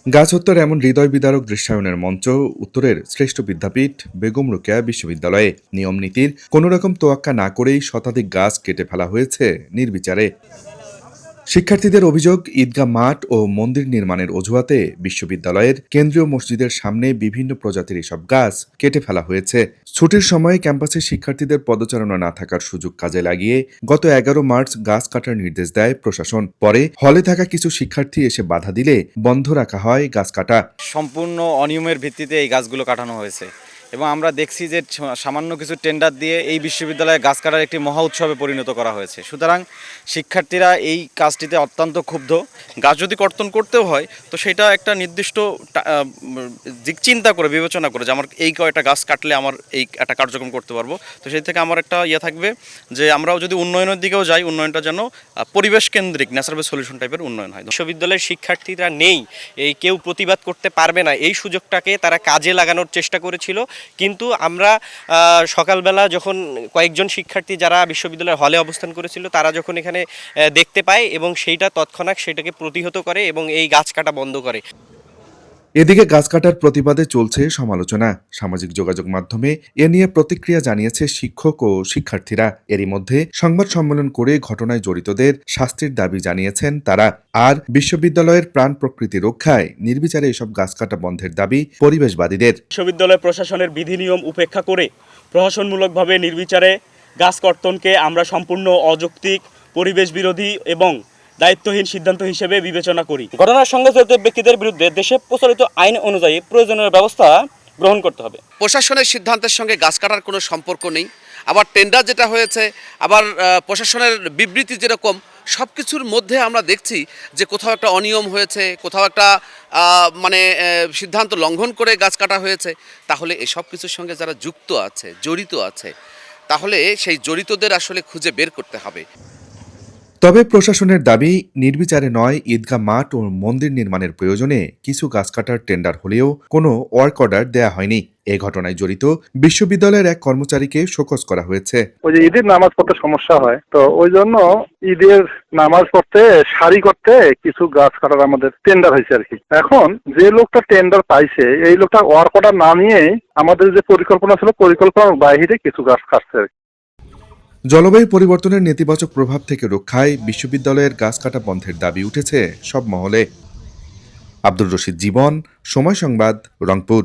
গাছ হত্যার এমন হৃদয় বিদারক দৃশ্যায়নের মঞ্চ উত্তরের শ্রেষ্ঠ বিদ্যাপীঠ বেগম রোকেয়া বিশ্ববিদ্যালয়ে নিয়ম নীতির কোনো রকম তোয়াক্কা না করেই শতাধিক গাছ কেটে ফেলা হয়েছে নির্বিচারে। শিক্ষার্থীদের অভিযোগ, ঈদগাহ মাঠ ও মন্দির নির্মাণের অজুহাতে বিশ্ববিদ্যালয়ের কেন্দ্রীয় মসজিদের সামনে বিভিন্ন প্রজাতির এসব গাছ কেটে ফেলা হয়েছে। ছুটির সময়ে ক্যাম্পাসে শিক্ষার্থীদের পদচারণা না থাকার সুযোগ কাজে লাগিয়ে গত 11 মার্চ গাছ কাটার নির্দেশ দেয় প্রশাসন। পরে হলে থাকা কিছু শিক্ষার্থী এসে বাধা দিলে বন্ধ রাখা হয় গাছ কাটা। সম্পূর্ণ অনিয়মের ভিত্তিতে এই গাছগুলো কাটানো হয়েছে এবং আমরা দেখছি যে সামান্য কিছু টেন্ডার দিয়ে এই বিশ্ববিদ্যালয়ে গাছ কাটার একটি মহা উৎসবে পরিণত করা হয়েছে। সুতরাং শিক্ষার্থীরা এই কাজটিতে অত্যন্ত ক্ষুব্ধ। গাছ যদি কর্তন করতেও হয় তো সেটা একটা নির্দিষ্ট দিক চিন্তা করে বিবেচনা করে যে আমার এই কয়টা গাছ কাটলে আমার এই একটা কার্যক্রম করতে পারবো। তো সেই থেকে আমার একটা থাকবে যে আমরাও যদি উন্নয়নের দিকেও যাই, উন্নয়নটা যেন পরিবেশ কেন্দ্রিক ন্যাচারাল সলিউশন টাইপের উন্নয়ন হয়। বিশ্ববিদ্যালয়ের শিক্ষার্থীরা নেই, এই কেউ প্রতিবাদ করতে পারবে না, এই সুযোগটাকে তারা কাজে লাগানোর চেষ্টা করেছিল। কিন্তু আমরা সকালবেলা যখন কয়েকজন শিক্ষার্থী যারা বিশ্ববিদ্যালয়ের হলে অবস্থান করেছিল তারা যখন এখানে দেখতে পায় এবং সেইটা তৎক্ষণাৎ সেটাকে প্রতিহত করে এবং এই গাছ কাটা বন্ধ করে। এদিকে গাছ কাটার প্রতিবাদে চলছে সমালোচনা। সামাজিক যোগাযোগ মাধ্যমে এ নিয়ে প্রতিক্রিয়া জানিয়েছে শিক্ষক ও শিক্ষার্থীরা। এরই মধ্যে সংবাদ সম্মেলন করে ঘটনায় জড়িতদের শাস্তির দাবি জানিয়েছেন তারা। আর বিশ্ববিদ্যালয়ের প্রাণ প্রকৃতি রক্ষায় নির্বিচারে এসব গাছ কাটা বন্ধের দাবি পরিবেশবাদীদের। বিশ্ববিদ্যালয় প্রশাসনের বিধি নিয়ম উপেক্ষা করে প্রশাসনমূলকভাবে নির্বিচারে গাছ কর্তনকে আমরা সম্পূর্ণ অযৌক্তিক, পরিবেশ বিরোধী এবং দায়িত্বহীন সিদ্ধান্ত হিসেবে বিবেচনা করি। ঘটনার সঙ্গে জড়িত ব্যক্তিদের বিরুদ্ধে দেশে প্রচলিত আইন অনুযায়ী প্রয়োজনীয় ব্যবস্থা গ্রহণ করতে হবে। প্রশাসনের সিদ্ধান্তের সঙ্গে গাছ কাটার কোনো সম্পর্ক নেই। আবার টেন্ডার যেটা হয়েছে, আবার প্রশাসনের বিবৃতি যেরকম, সব কিছুর মধ্যে আমরা দেখছি যে কোথাও একটা অনিয়ম হয়েছে, কোথাও একটা সিদ্ধান্ত লঙ্ঘন করে গাছ কাটা হয়েছে। তাহলে এসব কিছুর সঙ্গে যারা যুক্ত আছে, জড়িত আছে, তাহলে সেই জড়িতদের আসলে খুঁজে বের করতে হবে। তবে প্রশাসনের দাবি, নির্বিচারে নয়, ঈদগাহ মাঠ ও মন্দির নির্মাণের প্রয়োজনে কিছু গাছ কাটার টেন্ডার হলেও কোনো ওয়ার্ক অর্ডার দেয়া হয়নি। এই ঘটনায় জড়িত বিশ্ববিদ্যালয়ের এক কর্মচারীকে শোকজ করা হয়েছে। ওই যে ঈদের নামাজ পড়তে সমস্যা হয়, তো ওই জন্য ঈদের নামাজ পড়তে সারি করতে কিছু গাছ কাটার আমাদের টেন্ডার হয়েছে আর কি। এখন যে লোকটা টেন্ডার পাইছে, এই লোকটা ওয়ার্ক অর্ডার না নিয়ে আমাদের যে পরিকল্পনা ছিল পরিকল্পনার বাইরে কিছু গাছ কাটছে আর কি। জলবায়ু পরিবর্তনের নেতিবাচক প্রভাব থেকে রক্ষায় বিশ্ববিদ্যালয়ের গাছ কাটা বন্ধের দাবি উঠেছে সব মহলে। আব্দুর রশিদ জীবন, সময় সংবাদ, রংপুর।